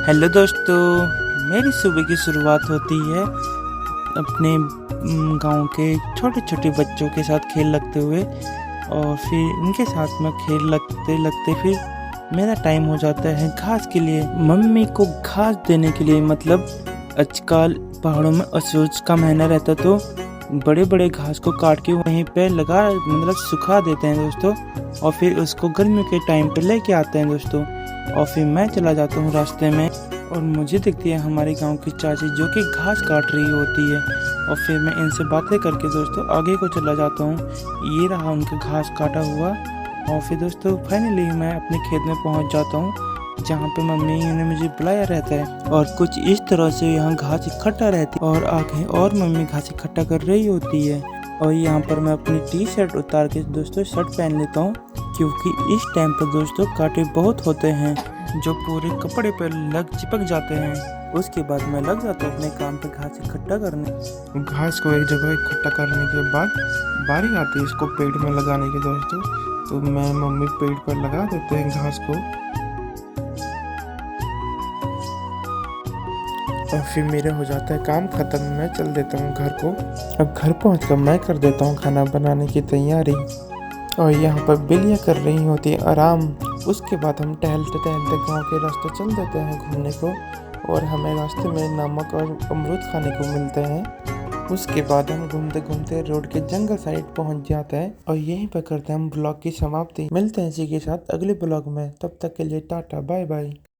Hello दोस्तों, मेरी सुबह की शुरुआत होती है अपने गांव के छोटे छोटे बच्चों के साथ खेल लगते हुए। और फिर उनके साथ में खेल लगते लगते फिर मेरा टाइम हो जाता है घास के लिए, मम्मी को घास देने के लिए। मतलब आजकल पहाड़ों में असोज का महीना रहता तो बड़े बड़े घास को काट के वहीं पे लगा मतलब सुखा देते हैं दोस्तों, और फिर उसको गर्मियों के टाइम पे लेके आते हैं दोस्तों। और फिर मैं चला जाता हूँ रास्ते में और मुझे दिखती है हमारे गांव की चाची जो कि घास काट रही होती है। और फिर मैं इनसे बातें करके दोस्तों आगे को चला जाता हूँ। ये रहा उनका घास काटा हुआ। और फिर दोस्तों फाइनली मैं अपने खेत में पहुँच जाता हूँ जहाँ पे मम्मी ने मुझे बुलाया रहता है। और कुछ इस तरह से यहाँ घास इकट्ठा रहती है और आगे और मम्मी घास इकट्ठा कर रही होती है। और यहाँ पर मैं अपनी टी शर्ट उतार के दोस्तों शर्ट पहन लेता हूँ, क्योंकि इस टाइम पर दोस्तों कांटे बहुत होते हैं जो पूरे कपड़े पर लग चिपक जाते हैं। उसके बाद मैं लग जाता हूँ अपने काम पे घास इकट्ठा करने। घास को एक जगह इकट्ठा करने के बाद बारी आती है इसको पेड़ में लगाने की दोस्तों। तो मैं मम्मी पेड़ पर लगा देते हैं घास को और फिर मेरा हो जाता है काम खत्म। मैं चल देता हूँ घर को। अब घर पहुँचकर मैं कर देता हूँ खाना बनाने की तैयारी। और यहाँ पर बिल्लियाँ कर रही होती है आराम। उसके बाद हम टहलते टहलते गांव के रास्ते चल देते हैं घूमने को, और हमें रास्ते में नमक और अमरूद खाने को मिलते हैं। उसके बाद हम घूमते घूमते रोड के जंगल साइड पहुंच जाते हैं और यहीं पर करते हैं हम ब्लॉग की समाप्ति। मिलते हैं इसी के साथ अगले ब्लॉग में, तब तक के लिए टाटा बाय बाय।